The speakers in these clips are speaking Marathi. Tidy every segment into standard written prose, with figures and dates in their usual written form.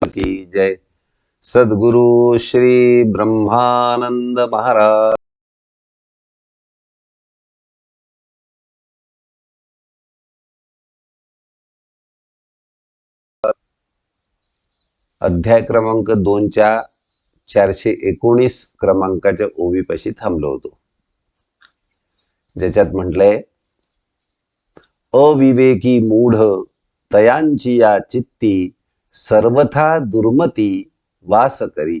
की जय। सद्गुरु श्री ब्रह्मानंद महाराज। अध्याय क्रमांक 2च्या 419 क्रमांकाच्या ओवीपाशी थांबलो होतो, ज्याच्यात म्हटलंय, अविवेकी मूढ तयांची या चित्ती सर्वथा दुर्मती वास करी.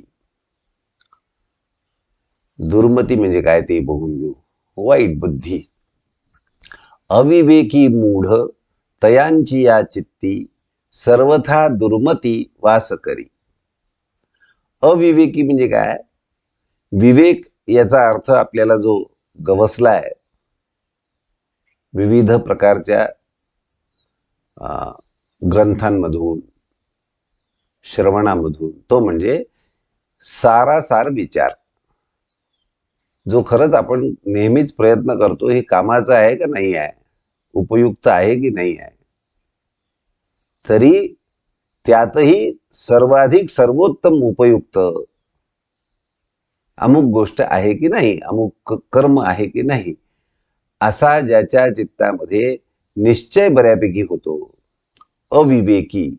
दुर्मती म्हणजे काय ते बघून घेऊ. वाईट बुद्धी. अविवेकी मूढ तयांची या चित्ती सर्वथा दुर्मती वास करी. अविवेकी म्हणजे काय? विवेक याचा अर्थ आपल्याला जो गवसला आहे विविध प्रकारच्या ग्रंथांमधून, श्रवणामधून, तो म्हणजे सारासार विचार, जो खरंच आपण नेहमीच प्रयत्न करतो हे कामाचा आहे का नाही आहे, उपयुक्त आहे की नाही आहे, तरी त्यातही सर्वाधिक सर्वोत्तम उपयुक्त अमुक गोष्ट आहे की नाही, अमुक कर्म आहे की नाही, असा ज्याच्या चित्तामध्ये निश्चय बऱ्यापैकी होतो, अविवेकी,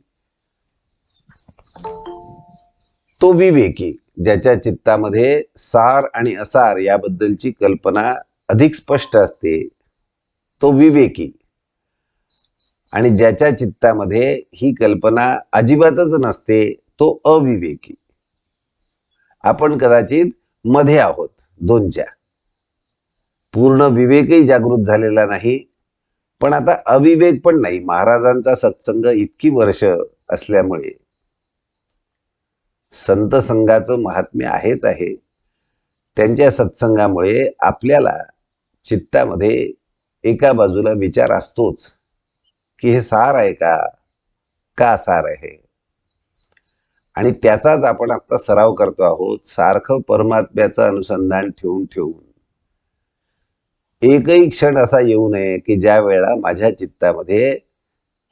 तो विवेकी. ज्याच्या चित्तामध्ये सार आणि असार याबद्दलची कल्पना अधिक स्पष्ट असते, तो विवेकी. आणि ज्याच्या चित्तामध्ये ही कल्पना अजिबातच नसते, तो अविवेकी. आपण कदाचित मध्ये आहोत दोनच्या. पूर्ण विवेकही जागृत झालेला नाही, पण आता अविवेक पण नाही. महाराजांचा सत्संग इतकी वर्ष असल्यामुळे संत संघाचं महात्म्य आहेच आहे. त्यांच्या सत्संगामुळे आपल्याला चित्तामध्ये एका बाजूला विचार असतोच की हे सार आहे का सार आहे, आणि त्याचाच आपण आता सराव करतो आहोत. सारखं परमात्म्याचं अनुसंधान ठेवून ठेवून एकही क्षण असा येऊ नये की ज्या वेळा माझ्या चित्तामध्ये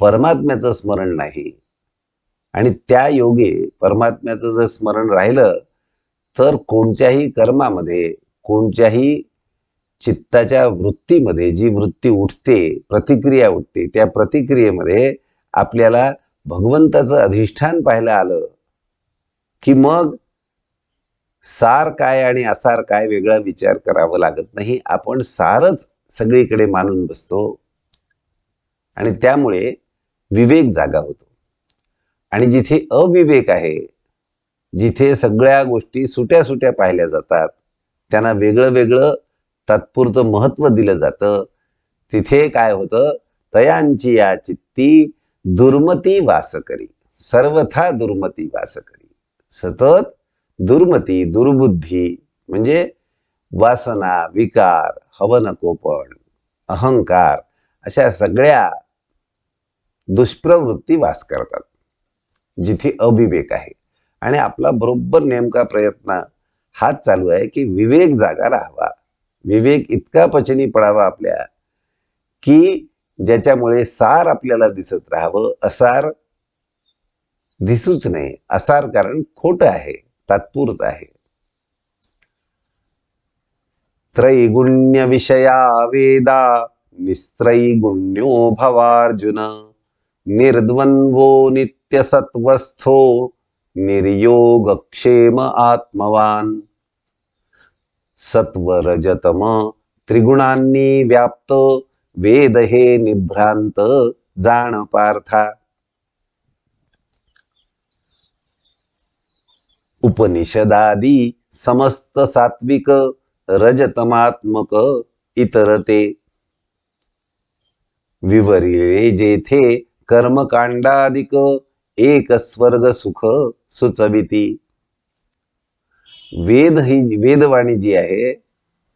परमात्म्याचं स्मरण नाही, आणि त्या योगे परमात्म्याचं जर स्मरण राहिलं तर कोणत्याही कर्मामध्ये, कोणत्याही चित्ताच्या वृत्तीमध्ये जी वृत्ती उठते, प्रतिक्रिया उठते, त्या प्रतिक्रियेमध्ये आपल्याला भगवंताचं अधिष्ठान पाहायला आलं की मग सार काय आणि असार काय वेगळा विचार करावा लागत नाही. आपण सारच सगळीकडे मानून बसतो, आणि त्यामुळे विवेक जागा होतो. आणि जिथे अविवेक आहे, जिथे सगळ्या गोष्टी सुट्या सुट्या पाहिल्या जातात, त्यांना वेगळं वेगळं तात्पुरतं महत्व दिलं जातं, तिथे काय होतं? तयांची या चित्ती दुर्मती वास करी. सर्वथा दुर्मती वास करी. सतत दुर्मती, दुर्बुद्धी म्हणजे वासना, विकार, हवनकोपण, अहंकार, अशा सगळ्या दुष्प्रवृत्ती वास करतात जिथे अविवेक आहे. आणि आपला बरोबर नेमका प्रयत्न हाच चालू आहे की विवेक जागा राहावा. विवेक इतका पचनी पडावा आपल्या की ज्याच्यामुळे सार आपल्याला दिसत राहावं, असार दिसूच नये. असार कारण खोट आहे, तात्पुरत आहे. त्रैगुण्य विषया वेदा निस्त्रैगुण्यो भवार्जुन निर्द्वंद्वो नित्यसत्वस्थो निर्योगक्षेम आत्मवान. सत्वरजतम त्रिगुणांनी व्याप्त वेद हे निभ्रांत जाण पार्था. उपनिषदादी समस्त सात्विक रजतमात्मक इतरते. विवरिले जेथे कर्मकांडादिक एक स्वर्ग सुख सुचविती. वेदवाणी जी आहे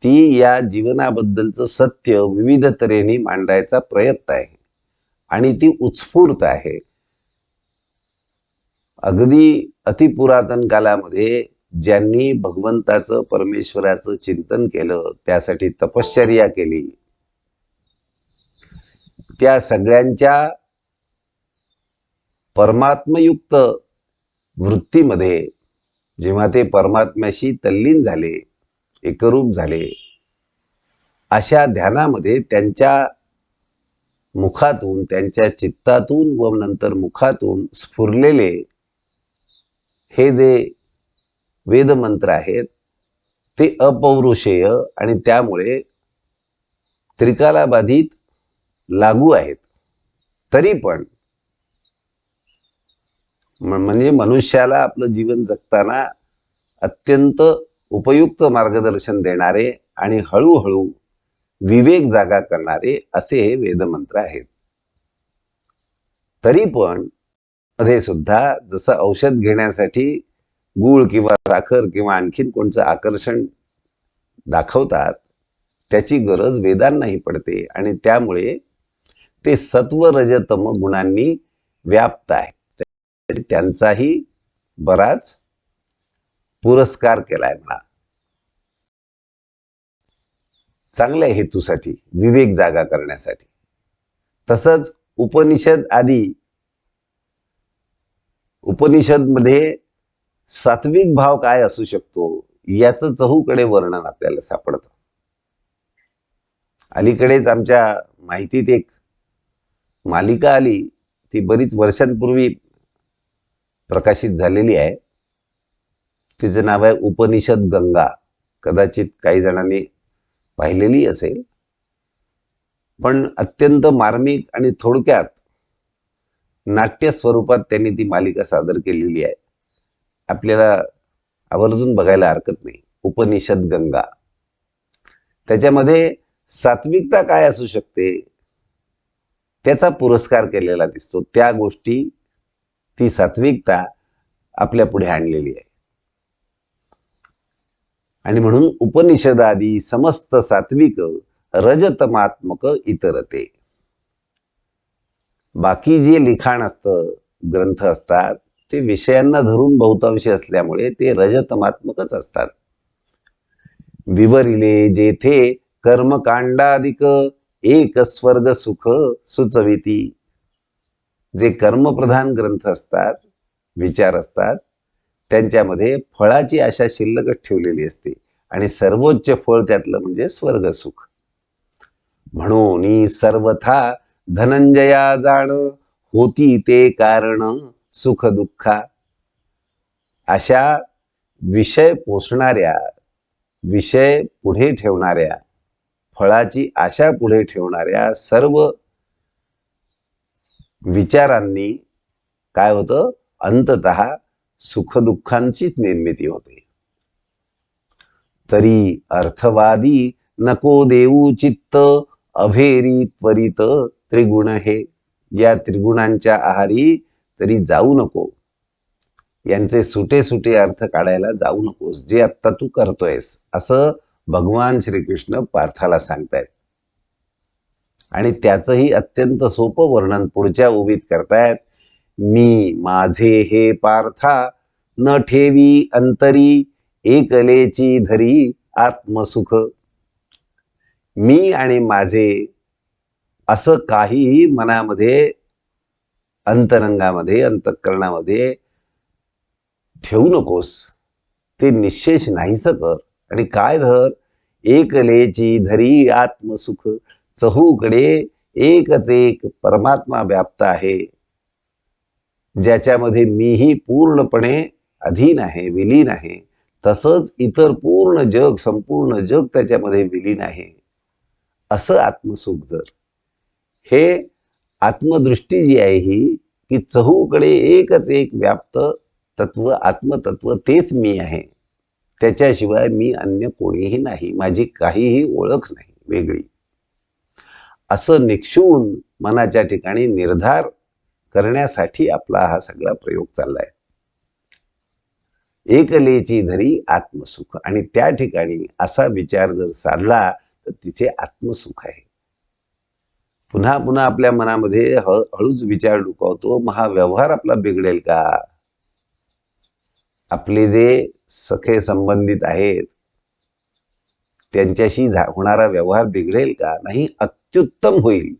ती या जीवनाबद्दलचं सत्य विविध तऱ्हेने मांडायचा प्रयत्न आहे, आणि ती उत्स्फूर्त आहे. अगदी अतिपुरातन कालामध्ये ज्यांनी भगवंताचं, परमेश्वराचं चिंतन केलं, त्यासाठी तपश्चर्या केली, त्या सगळ्यांच्या परमात्मयुक्त वृत्तीमध्ये जेव्हा ते परमात्म्याशी तल्लीन झाले, एकरूप झाले, अशा ध्यानामध्ये त्यांच्या मुखातून, त्यांच्या चित्तातून व नंतर मुखातून स्फुरलेले हे जे वेदमंत्र आहेत ते अपौरुषेय आणि त्यामुळे त्रिकालाबाधित लागू आहेत. तरी पण म्हणजे मनुष्याला आपलं जीवन जगताना अत्यंत उपयुक्त मार्गदर्शन देणारे आणि हळूहळू विवेक जागा करणारे असे हे वेदमंत्र आहेत. तरी पण मध्ये सुद्धा जसं औषध घेण्यासाठी गूळ किंवा साखर किंवा आणखीन कोणचं आकर्षण दाखवतात, त्याची गरज वेदांनाही पडते आणि त्यामुळे ते सत्व रजतम गुणांनी व्याप्त आहे. त्यांचाही बराच पुरस्कार केलाय म्हणा, चांगल्या हेतूसाठी, विवेक जागा करण्यासाठी. तसंच उपनिषद मध्ये सात्विक भाव काय असू शकतो याचं चहूकडे वर्णन आपल्याला सापडतं. अलीकडेच आमच्या माहितीत एक मालिका आली, ती बरीच वर्षांपूर्वी प्रकाशित झालेली आहे. तिचं नाव आहे उपनिषद गंगा. कदाचित काही जणांनी पाहिलेली असेल, पण अत्यंत मार्मिक आणि थोडक्यात नाट्य स्वरूपात त्यांनी ती मालिका सादर केलेली आहे. आपल्याला आवर्जून बघायला हरकत नाही. उपनिषद गंगा. त्याच्यामध्ये सात्विकता काय असू शकते त्याचा पुरस्कार केलेला दिसतो. त्या गोष्टी, ती सात्विकता आपल्या पुढे आणलेली आहे. आणि म्हणून उपनिषदादी समस्त सात्विक रजतमात्मक इतरते. बाकी जे लिखाण असतं, ग्रंथ असतात, ते विषयांना धरून बहुतांशी असल्यामुळे ते रजतमात्मकच असतात. विवरिले जेथे कर्मकांडाधिक एक स्वर्ग सुख सुचविती. जे कर्मप्रधान ग्रंथ असतात, विचार असतात, त्यांच्यामध्ये फळाची आशा शिल्लकच ठेवलेली असते आणि सर्वोच्च फळ त्यातलं म्हणजे स्वर्ग सुख. म्हणून सर्वथा धनंजया जाण होती ते कारण सुख दुःखा. अशा विषय पोचणाऱ्या, विषय पुढे ठेवणाऱ्या, फळाची आशा पुढे ठेवणाऱ्या सर्व विचारांनी काय होतं, अंततः सुखदुःखांचीच निर्मिती होते. तरी अर्थवादी नको देऊ चित्त अभेरी त्वरित त्रिगुण हे. या त्रिगुणांच्या आहारी तरी जाऊ नको. यांचे सुटे सुटे अर्थ काढायला जाऊ नकोस, जे आत्ता तू करतोयस, असं भगवान श्रीकृष्ण पार्थाला सांगतायत. आणि त्याचंही अत्यंत सोपं वर्णन पुढच्या ओवीत करतायत. मी माझे हे पार्था न ठेवी अंतरी एकलेची धरी आत्मसुख. मी आणि माझे असं काहीही मनामध्ये, अंतरंगामध्ये, अंतःकरणामध्ये ठेवू नकोस. ते निश्चेष नाहीस कर. आणि काय धर, एकलेची धरी आत्मसुख. चहूकडे एकच एक परमात्मा व्याप्त आहे, ज्याच्यामध्ये मीही पूर्णपणे अधीन आहे, विलीन आहे. तसंच इतर पूर्ण जग, संपूर्ण जग त्याच्यामध्ये विलीन आहे. असं आत्मसुख धर. हे आत्मदृष्टी जी आहे ही, की चहूकडे एकच एक व्याप्त तत्व, आत्मतत्व, तेच मी आहे. त्याच्याशिवाय मी अन्य कोणीही नाही, माझी काहीही ओळख नाही वेगळी. असं निक्षून मनाच्या ठिकाणी निर्धार करण्यासाठी आपला हा सगळा प्रयोग चाललाय. एकलेची धरी आत्मसुख. आणि त्या ठिकाणी असा विचार जर साधला तर तिथे आत्मसुख आहे. पुन्हा पुन्हा आपल्या मनामध्ये हळूच विचार डुकावतो, मग हा व्यवहार आपला बिघडेल का? आपले जे सखे संबंधित आहेत त्यांच्याशी होणारा व्यवहार बिघडेल का? नाही, अत्युत्तम होईल.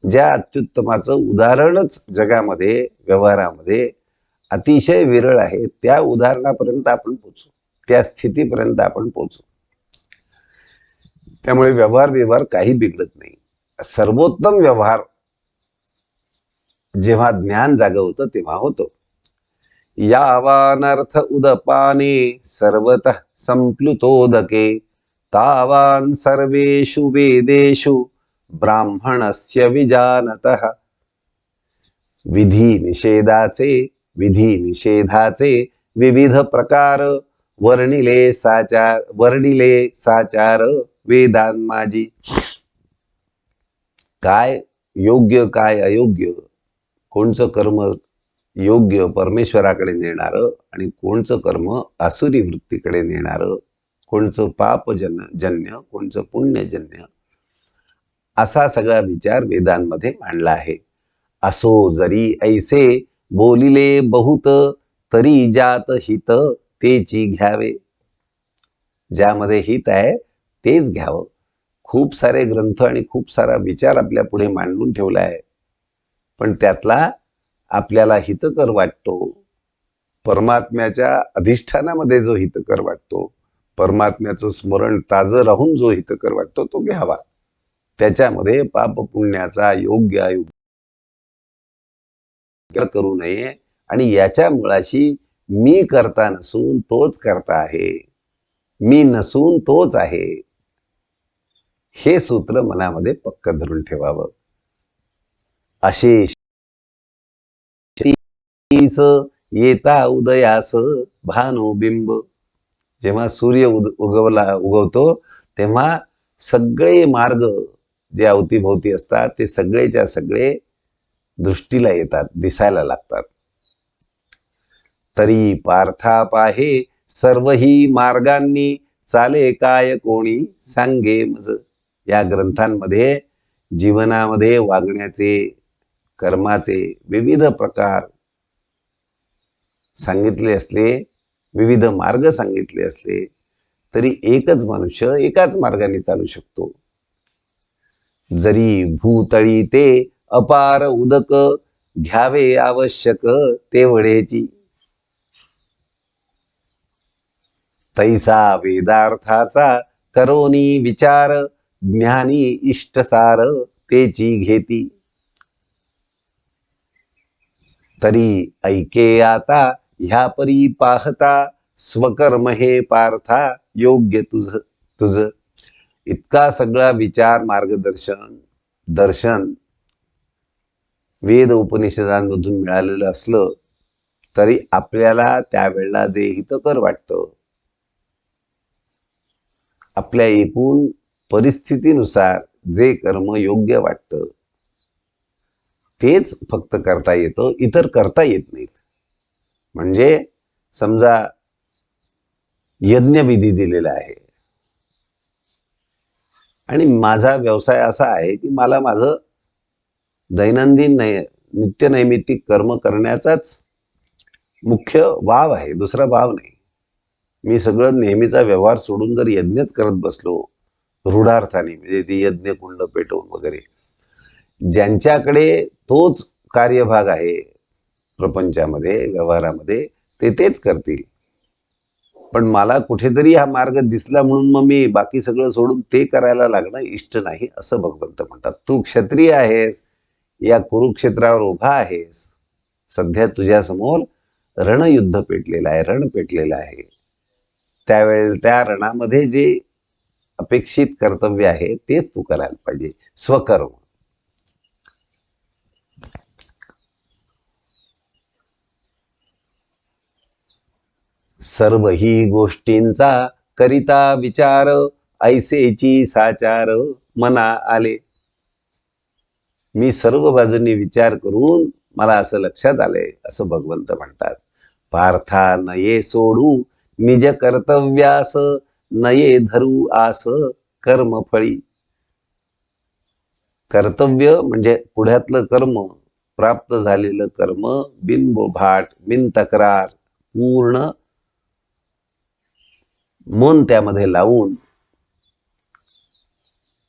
ज्या अत्युत्तमाचं उदाहरणच जगामध्ये, व्यवहारामध्ये अतिशय विरळ आहे, त्या उदाहरणापर्यंत आपण पोचू, त्या स्थितीपर्यंत आपण पोचू. त्यामुळे व्यवहार काही बिघडत नाही. सर्वोत्तम व्यवहार जेव्हा ज्ञान जाग होतं तेव्हा होतो. यावानर्थ उदपाने सर्वतः संप्लुतोदके तावान सर्वेषु वेदेषु ब्राह्मणस्य विजानतः. विधी निषेधाचे विविध प्रकार वर्णिले साचार वेदान माझी. काय योग्य काय अयोग्य, कोणचं कर्म योग्य परमेश्वराकडे नेणारं आणि कोणचं कर्म आसुरी वृत्तीकडे नेणारं, कोणचं पापजन्य कोणचं पुण्यजन्य, असा सगळा विचार वेदांमध्ये मांडला आहे. असो जरी ऐसे बोलिले बहुत, तरी जात हित तेची घ्यावे. ज्यामध्ये हित आहे तेच घ्यावं. खूप सारे ग्रंथ आणि खूप सारा विचार आपल्या पुढे मांडून ठेवला आहे, पण त्यातला आपल्याला हितकर वाटतो, परमात्म्याच्या अधिष्ठानामध्ये जो हितकर वाटतो, परमात्म्याचं स्मरण ताजं राहून जो हितकर वाटतो तो घ्यावा. त्याच्यामध्ये पाप पुण्याचा योग्य अयोग्य करू नये. आणि याच्या मुळाशी मी करता नसून तोच करता आहे, मी नसून तोच आहे, हे सूत्र मनामध्ये पक्क धरून ठेवावं. अशेष येता उदयास भानुबिंब. जेव्हा सूर्य उगवतो तेव्हा सगळे मार्ग जे अवतीभोवती असतात ते सगळेच्या सगळे दृष्टीला येतात, दिसायला लागतात. तरी पार्था पाहे सर्वही मार्गांनी चाले काय कोणी सांगे मज. या ग्रंथांमध्ये जीवनामध्ये वागण्याचे कर्माचे विविध प्रकार सांगितले असले, विविध मार्ग सांगितले असले, तरी एकच मनुष्य एकाच मार्गाने चालू शकतो. जरी भूतळी ते अपार उदक घ्यावे आवश्यक तेवढेची. तैसा वेदार्थाचा करोनी विचार ज्ञानी इष्टसार तेची घेती. तरी ऐके आता ह्या परी पाहता स्वकर्म हे पार्था योग्य तुझ. इतका सगळा विचार मार्गदर्शन दर्शन वेद उपनिषदांमधून मिळालेलं असलं तरी आपल्याला त्यावेळेला जे हितकर वाटतं, आपल्या एकूण परिस्थितीनुसार जे कर्म योग्य वाटतं तेच फक्त करता येतं, इतर करता येत नाहीत. म्हणजे समजा यज्ञविधी दिलेला आहे आणि माझा व्यवसाय असा आहे की मला माझं दैनंदिन नित्यनैमित्तिक कर्म करण्याचाच मुख्य वाव आहे, दुसरा वाव नाही. मी सगळं नेहमीचा व्यवहार सोडून जर यज्ञच करत बसलो रूढार्थाने, म्हणजे ती यज्ञ कुंड पेटवून वगैरे, ज्यांच्याकडे तोच कार्यभाग आहे प्रपंचामध्ये व्यवहारामध्ये ते तेच करतील. पण मला कुठेतरी हा मार्ग दिसला म्हणून मग मी बाकी सगळं सोडून ते करायला लागणं इष्ट नाही, असं भगवंत म्हणतात. तू क्षत्रिय आहेस, या कुरुक्षेत्रावर उभा आहेस, सध्या तुझ्या समोर रणयुद्ध पेटलेलं आहे, रण पेटलेलं आहे. त्यावेळेला त्या रणामध्ये जे अपेक्षित कर्तव्य आहे तेच तू करायला पाहिजे, स्वकर्म. सर्व ही गोष्टींचा करिता विचार ऐसेची साचार मना आले. मी सर्व बाजूंनी विचार करून मला असं लक्षात आलंय, असं भगवंत म्हणतात. पार्था नये सोडू निज कर्तव्यास, नये धरू आस कर्मफळी. कर्तव्य म्हणजे पुढ्यातलं कर्म, प्राप्त झालेलं कर्म बिनबोभाट बिन तक्रार पूर्ण मन त्यामध्ये लावून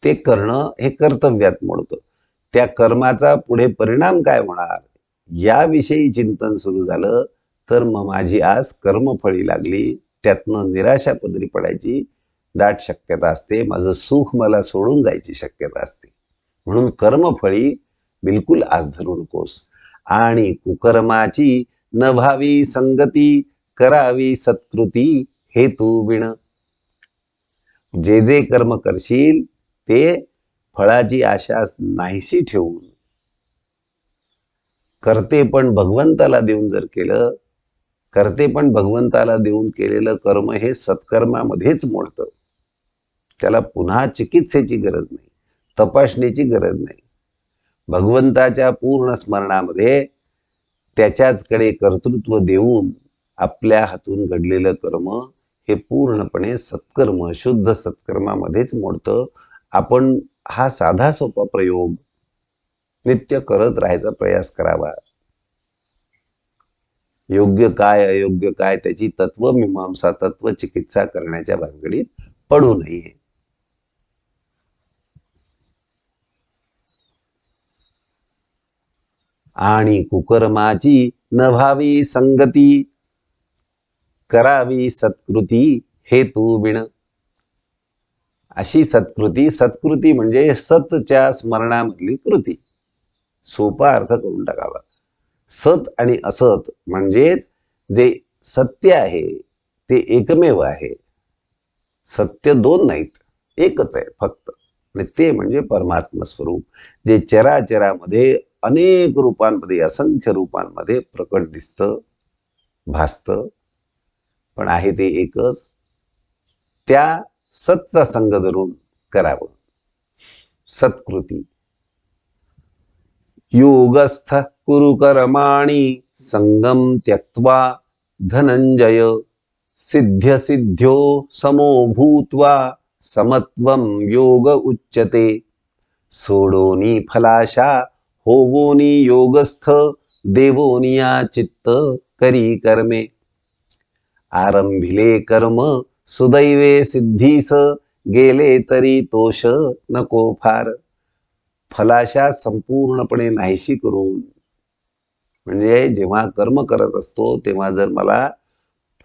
ते करणं हे कर्तव्यात मोडतं. त्या कर्माचा पुढे परिणाम काय होणार याविषयी चिंतन सुरू झालं तर मग माझी आज कर्मफळी लागली, त्यातनं निराशा पदरी पडायची दाट शक्यता असते, माझं सुख मला सोडून जायची शक्यता असते. म्हणून कर्मफळी बिलकुल आस धरू नकोस. आणि कुकर्माची न भावी संगती, करावी सत्कृती हेतू बिण. जे जे कर्म करशील ते फळाची आशा नाहीशी ठेवून करते पण भगवंताला देऊन जर केलं, करते पण भगवंताला देऊन केलेलं कर्म हे सत्कर्मामध्येच मोडतं. त्याला पुन्हा चिकित्सेची गरज नाही, तपासणीची गरज नाही. भगवंताच्या पूर्ण स्मरणामध्ये त्याच्याचकडे कर्तृत्व देऊन आपल्या हातून घडलेलं कर्म हे पूर्णपणे सत्कर्म, शुद्ध सत्कर्मामध्येच मोडतं. आपण हा साधा सोपा प्रयोग नित्य करत राहायचा प्रयास करावा. योग्य काय अयोग्य काय त्याची तत्वमीमांसा, तत्वचिकित्सा करण्याच्या भानगडीत पडू नये. आणि कुकर्माची न भावी संगती, करावी सत्कृती हेतू बिण. अशी सत्कृती, सत्कृती म्हणजे सतच्या स्मरणामधली कृती. सोपा अर्थ करून टाकावा. सत आणि असत म्हणजेच जे सत्य आहे ते एकमेव आहे. सत्य दोन नाहीत, एकच आहे फक्त. आणि ते म्हणजे परमात्मा स्वरूप, जे चराचरामध्ये अनेक रूपांमध्ये, असंख्य रूपांमध्ये प्रकट दिसतं, भासतं, पण आहे ते एकच. त्या सतचा संग धरून करावं सत्कृती. योगस्थ कुरु कर्माणि संगम त्यक्त्वा धनंजय, सिद्ध्य सिद्ध्यो समो भूत्वा समत्वम योग उच्यते. सोडोनी फलाशा होवोनी योगस्थ, देवोनिया चित्त करी कर्मे. आरंभिले कर्म सुदैवे सिद्धीस, गेले तरी तोष नको फार. फलाशा संपूर्णपणे नाहीशी करून, म्हणजे जेव्हा कर्म करत असतो तेव्हा जर मला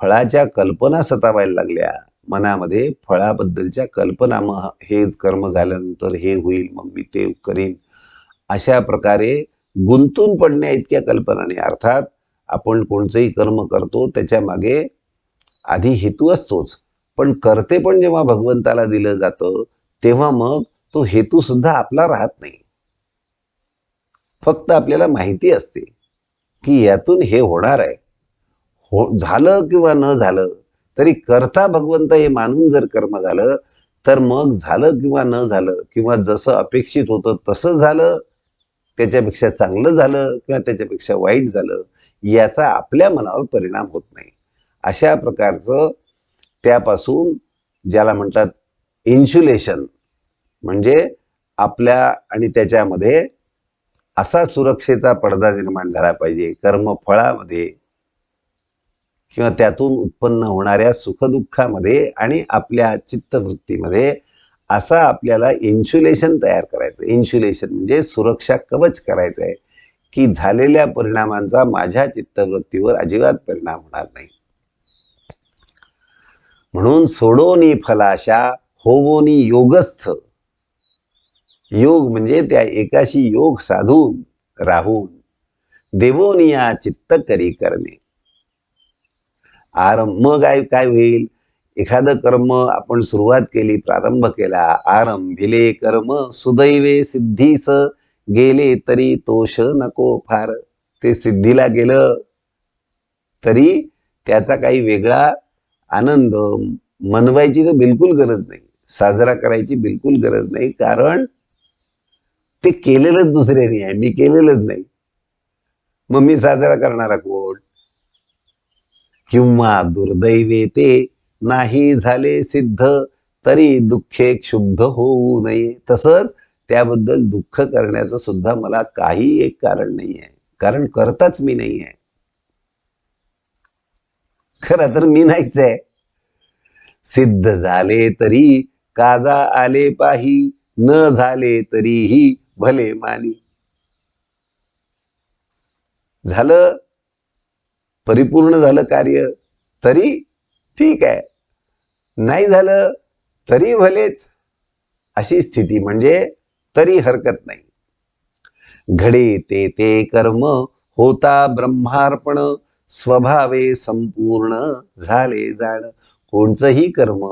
फळाच्या कल्पना सतावायला लागल्या मनामध्ये, फळाबद्दलच्या कल्पना, मग हे कर्म झाल्यानंतर हे होईल, मग मी ते करीन, अशा प्रकारे गुंतून पडण्या इतक्या कल्पनाने. अर्थात आपण कोणतेही कर्म करतो त्याच्या मागे आधी हेतू असतोच, पण करते पण जेव्हा भगवंताला दिलं जातं तेव्हा मग तो हेतू सुद्धा आपला राहत नाही. फक्त आपल्याला माहिती असते की यातून हे होणार आहे. झालं किंवा न झालं तरी करता भगवंत हे मानून जर कर्म झालं तर मग झालं किंवा न झालं, किंवा जसं अपेक्षित होतं तसं झालं, त्याच्यापेक्षा चांगलं झालं किंवा त्याच्यापेक्षा वाईट झालं, याचा आपल्या मनावर परिणाम होत नाही. अशा प्रकारचं त्यापासून ज्याला म्हणतात इन्सुलेशन, म्हणजे आपल्या आणि त्याच्यामध्ये असा सुरक्षेचा पडदा निर्माण झाला पाहिजे कर्मफळामध्ये किंवा त्यातून उत्पन्न होणाऱ्या सुखदुःखामध्ये आणि आपल्या चित्तवृत्तीमध्ये. असा आपल्याला इन्सुलेशन तयार करायचं. इन्सुलेशन म्हणजे सुरक्षा कवच करायचं आहे की झालेल्या परिणामांचा माझ्या चित्तवृत्तीवर अजिबात परिणाम होणार नाही. म्हणून सोडोनी फलाशा होवोनी योगस्थ. योग म्हणजे त्या एकाशी योग साधून राहून, देवोनिया चित्त करी कर्मे. मग काय होईल, एखादं कर्म आपण सुरुवात केली, प्रारंभ केला, आरंभिले कर्म सुदैवे सिद्धीस, गेले तरी तोष नको फार. ते सिद्धीला गेलं तरी त्याचा काही वेगळा आनंद मनवायची तर बिलकुल गरज नाही, साजरा करायची बिलकुल गरज नाही, कारण ते केलेलंच दुसऱ्याने आहे, मी केलेलंच नाही. मग मी साजरा करणारा कोण? किंवा दुर्दैवे ते नाही झाले सिद्ध, तरी दुःखे क्षुब्ध होऊ नये. तसंच त्याबद्दल दुःख करण्याचं सुद्धा मला काही एक कारण नाही आहे, कारण करताच मी नाही आहे. खरं तर मी नाहीच आहे. सिद्ध झाले तरी काजा आले पाही, न झाले तरीही भले मानी. झालं परिपूर्ण झालं कार्य तरी ठीक आहे, नाही झालं तरी भलेच, अशी स्थिती म्हणजे तरी हरकत नाही. घडे ते कर्म होता ब्रह्मार्पण, स्वभावे संपूर्ण झाले जाण. कोणचंही कर्म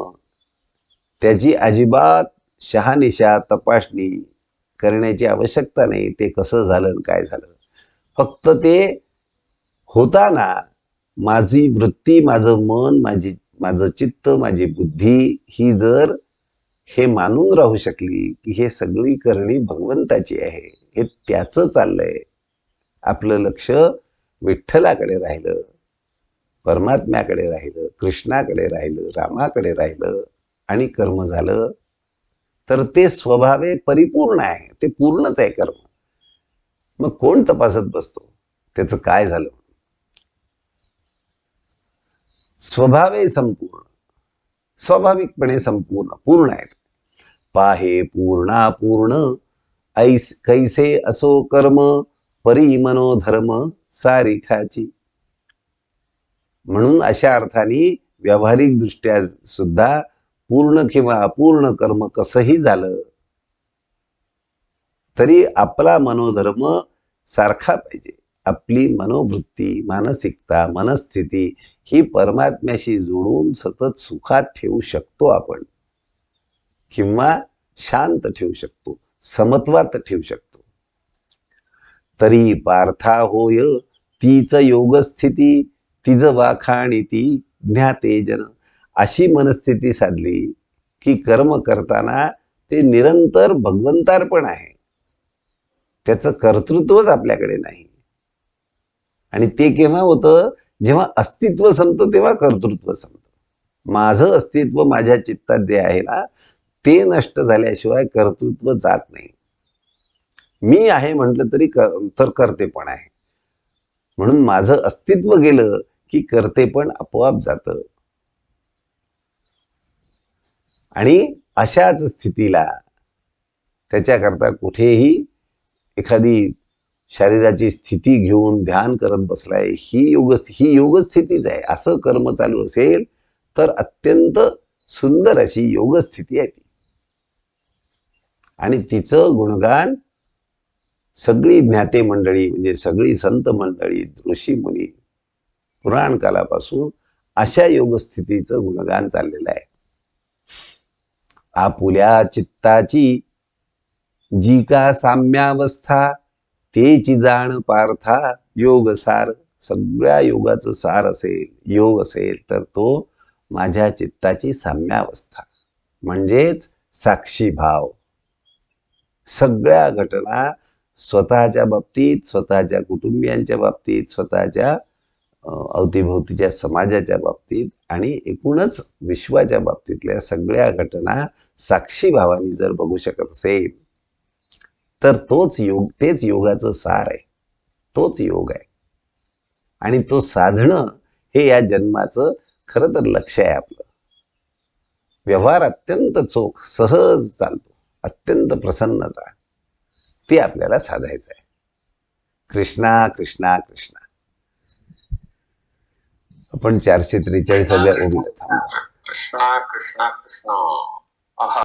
त्याची अजिबात शहानिशा तपासणी करण्याची आवश्यकता नाही. ते कसं झालं काय झालं, फक्त ते होताना माझी वृत्ती, माझं मन, माझं चित्त, माझी बुद्धी ही जर हे मानून राहू शकली की हे सगळी करणी भगवंताची आहे, हे त्याचं चाललंय, आपलं लक्ष विठ्ठलाकडे राहिलं, परमात्म्याकडे राहिलं, कृष्णाकडे राहिलं, रामाकडे राहिलं आणि कर्म झालं, तर ते स्वभावे परिपूर्ण आहे, ते पूर्णच आहे कर्म. मग कोण तपासत बसतो त्याचं काय झालं. स्वभावे संपूर्ण, स्वाभाविकपणे संपूर्ण पूर्ण आहेत. पाहे पूर्णापूर्ण कैसे असो कर्म, परी मनोधर्म सारिखाची. म्हणून अशा अर्थाने व्यावहारिक दृष्ट्या सुद्धा पूर्ण किंवा अपूर्ण कर्म कसंही झालं तरी आपला मनोधर्म सारखा पाहिजे. आपली मनोवृत्ती, मानसिकता, मनस्थिती ही परमात्म्याशी जोडून सतत सुखात ठेवू शकतो आपण, किंवा शांत ठेवू शकतो, समत्वात ठेवू शकतो. तरी पार्था होय तीच योगस्थिती, तिज वाखाणी ती ज्ञाते जन. अशी मनस्थिती साधली की कर्म करताना ते निरंतर भगवंतार्पण आहे, त्याचं कर्तृत्वच आपल्याकडे नाही. आणि ते केव्हा होतं, जेव्हा अस्तित्व संपतं तेव्हा कर्तृत्व संपतं. माझं अस्तित्व माझ्या चित्तात जे आहे ना, ते नष्ट झाल्याशिवाय कर्तृत्व जात नाही. मी आहे म्हटलं तरी तर करते पण आहे, म्हणून माझं अस्तित्व गेलं की करते पण आपोआप जातं. आणि अशाच स्थितीला त्याच्याकरता कुठेही एखादी शरीराची स्थिती घेऊन ध्यान करत बसलाय, ही योगस्थितीच आहे असं कर्म चालू असेल तर अत्यंत सुंदर अशी योगस्थिती आहे ती. आणि तिचं गुणगान सगळी ज्ञाते मंडळी, म्हणजे सगळी संत मंडळी, ऋषी मुनी पुराण कालापासून अशा योगस्थितीचं गुणगान चाललेलं आहे. आपुल्या चित्ताची जी का साम्यावस्था, तेची जाण पार्था योग सार. सगळ्या योगाचं सार असेल, योग असेल तर तो माझ्या चित्ताची साम्यावस्था, म्हणजेच साक्षी भाव. सगळ्या घटना स्वतःच्या बाबतीत, स्वतःच्या कुटुंबियांच्या बाबतीत, स्वतःच्या अवतीभोवतीच्या समाजाच्या बाबतीत आणि एकूणच विश्वाच्या बाबतीतल्या सगळ्या घटना साक्षी भावानी जर बघू शकत असेल तर तोच योग, तेच योगाचं सार आहे, तोच योग आहे. आणि तो साधणं हे या जन्माचं खरं तर लक्ष्य आहे आपलं. व्यवहार अत्यंत चोख सहज चालतो, अत्यंत प्रसन्नता, ते आपल्याला साधायचं आहे. कृष्णा कृष्णा कृष्णा. आपण 443व्या ओवीला थांबू. कृष्णा कृष्णा कृष्णा.